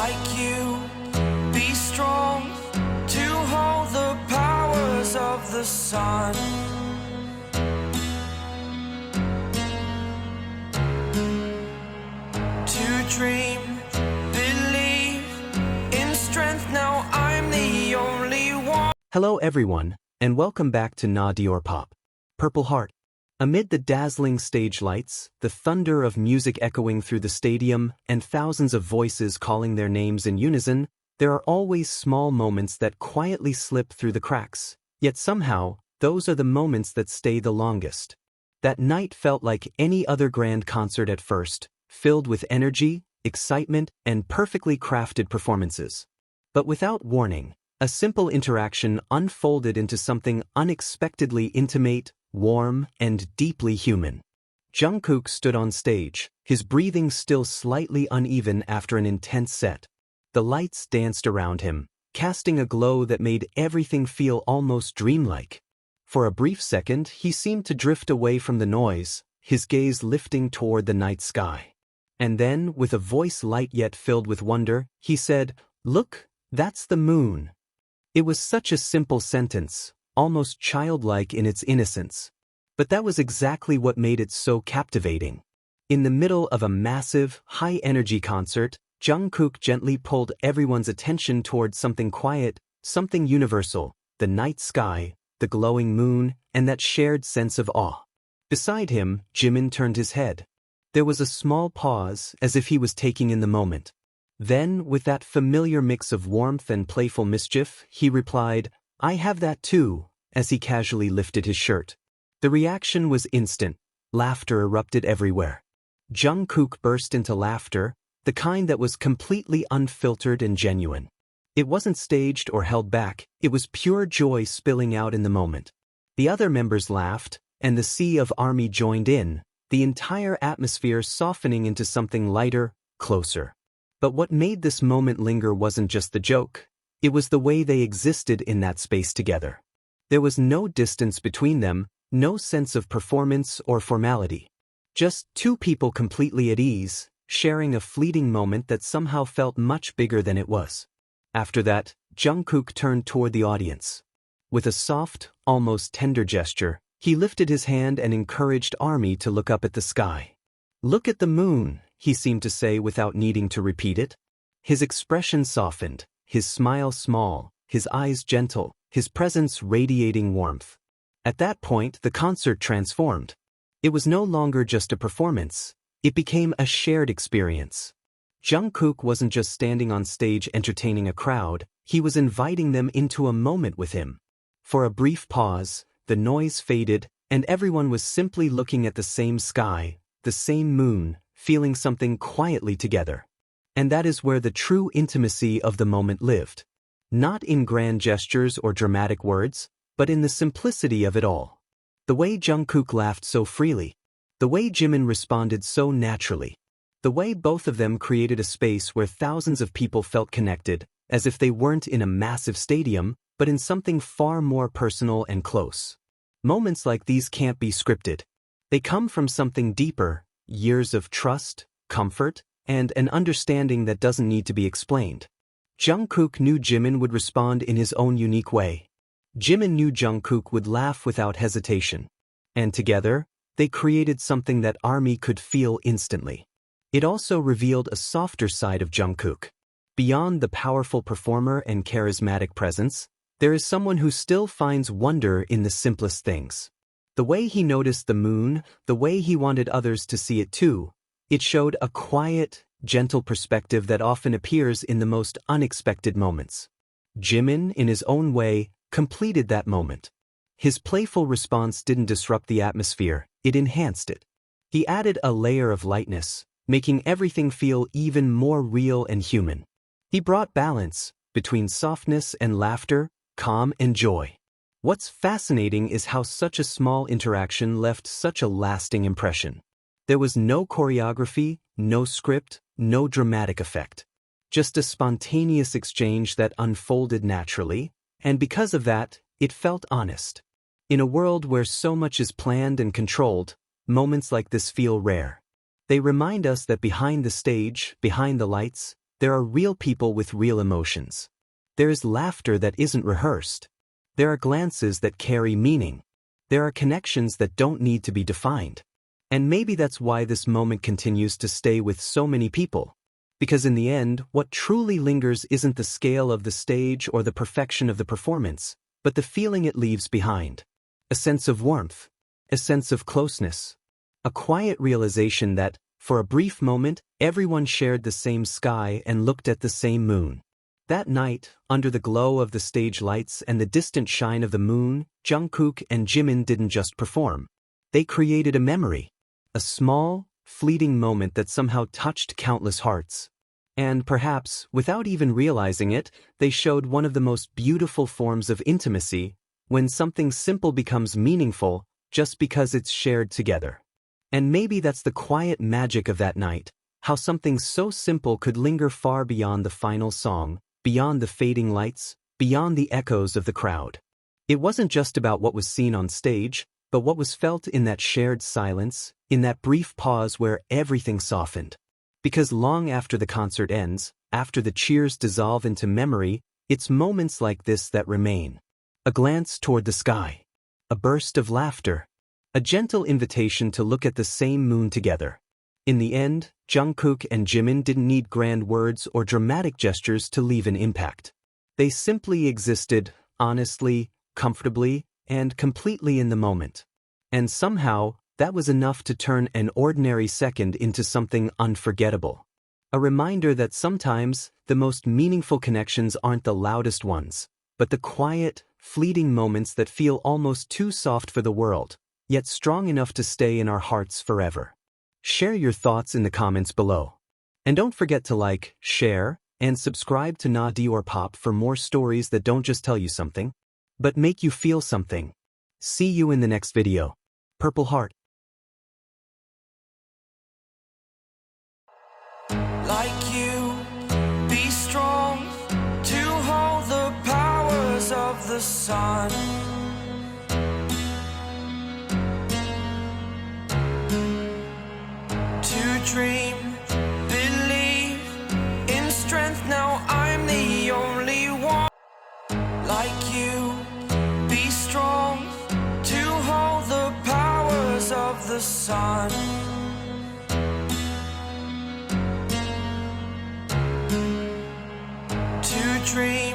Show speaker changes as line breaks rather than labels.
like you. Be strong to hold the powers of the sun. To dream, believe in strength. Now I'm the only one.
Hello everyone, and welcome back to Na Dior Pop. Purple Heart. Amid the dazzling stage lights, the thunder of music echoing through the stadium, and thousands of voices calling their names in unison, there are always small moments that quietly slip through the cracks. Yet somehow, those are the moments that stay the longest. That night felt like any other grand concert at first, filled with energy, excitement, and perfectly crafted performances. But without warning, a simple interaction unfolded into something unexpectedly intimate, warm, and deeply human. Jungkook stood on stage, his breathing still slightly uneven after an intense set. The lights danced around him, casting a glow that made everything feel almost dreamlike. For a brief second, he seemed to drift away from the noise, his gaze lifting toward the night sky. And then, with a voice light yet filled with wonder, he said, "Look, that's the moon." It was such a simple sentence, almost childlike in its innocence. But that was exactly what made it so captivating. In the middle of a massive, high-energy concert, Jungkook gently pulled everyone's attention toward something quiet, something universal, the night sky, the glowing moon, and that shared sense of awe. Beside him, Jimin turned his head. There was a small pause, as if he was taking in the moment. Then, with that familiar mix of warmth and playful mischief, he replied, "I have that too," as he casually lifted his shirt. The reaction was instant. Laughter erupted everywhere. Jungkook burst into laughter, the kind that was completely unfiltered and genuine. It wasn't staged or held back, it was pure joy spilling out in the moment. The other members laughed, and the sea of ARMY joined in, the entire atmosphere softening into something lighter, closer. But what made this moment linger wasn't just the joke, it was the way they existed in that space together. There was no distance between them, no sense of performance or formality. Just two people completely at ease, sharing a fleeting moment that somehow felt much bigger than it was. After that, Jungkook turned toward the audience. With a soft, almost tender gesture, he lifted his hand and encouraged ARMY to look up at the sky. "Look at the moon," he seemed to say without needing to repeat it. His expression softened, his smile small, his eyes gentle, his presence radiating warmth. At that point, the concert transformed. It was no longer just a performance, it became a shared experience. Jungkook wasn't just standing on stage entertaining a crowd, he was inviting them into a moment with him. For a brief pause, the noise faded, and everyone was simply looking at the same sky, the same moon, feeling something quietly together. And that is where the true intimacy of the moment lived. Not in grand gestures or dramatic words, but in the simplicity of it all. The way Jungkook laughed so freely. The way Jimin responded so naturally. The way both of them created a space where thousands of people felt connected, as if they weren't in a massive stadium, but in something far more personal and close. Moments like these can't be scripted. They come from something deeper, years of trust, comfort, and an understanding that doesn't need to be explained. Jungkook knew Jimin would respond in his own unique way. Jimin knew Jungkook would laugh without hesitation. And together, they created something that ARMY could feel instantly. It also revealed a softer side of Jungkook. Beyond the powerful performer and charismatic presence, there is someone who still finds wonder in the simplest things. The way he noticed the moon, the way he wanted others to see it too, it showed a quiet, gentle perspective that often appears in the most unexpected moments. Jimin, in his own way, completed that moment. His playful response didn't disrupt the atmosphere, it enhanced it. He added a layer of lightness, making everything feel even more real and human. He brought balance between softness and laughter, calm and joy. What's fascinating is how such a small interaction left such a lasting impression. There was no choreography, no script, no dramatic effect. Just a spontaneous exchange that unfolded naturally, and because of that, it felt honest. In a world where so much is planned and controlled, moments like this feel rare. They remind us that behind the stage, behind the lights, there are real people with real emotions. There is laughter that isn't rehearsed. There are glances that carry meaning. There are connections that don't need to be defined. And maybe that's why this moment continues to stay with so many people. Because in the end, what truly lingers isn't the scale of the stage or the perfection of the performance, but the feeling it leaves behind. A sense of warmth. A sense of closeness. A quiet realization that, for a brief moment, everyone shared the same sky and looked at the same moon. That night, under the glow of the stage lights and the distant shine of the moon, Jungkook and Jimin didn't just perform. They created a memory. A small, fleeting moment that somehow touched countless hearts. And perhaps, without even realizing it, they showed one of the most beautiful forms of intimacy, when something simple becomes meaningful just because it's shared together. And maybe that's the quiet magic of that night, how something so simple could linger far beyond the final song, beyond the fading lights, beyond the echoes of the crowd. It wasn't just about what was seen on stage, but what was felt in that shared silence, in that brief pause where everything softened. Because long after the concert ends, after the cheers dissolve into memory, it's moments like this that remain. A glance toward the sky. A burst of laughter. A gentle invitation to look at the same moon together. In the end, Jungkook and Jimin didn't need grand words or dramatic gestures to leave an impact. They simply existed, honestly, comfortably, and completely in the moment. And somehow, that was enough to turn an ordinary second into something unforgettable. A reminder that sometimes, the most meaningful connections aren't the loudest ones, but the quiet, fleeting moments that feel almost too soft for the world, yet strong enough to stay in our hearts forever. Share your thoughts in the comments below. And don't forget to like, share, and subscribe to Na Dior Pop for more stories that don't just tell you something, but make you feel something. See you in the next video. Purple Heart.
Like you, be strong to hold the powers of the sun. To dream, believe in strength, now I'm the only one. Like you, be strong to hold the powers of the sun. To dream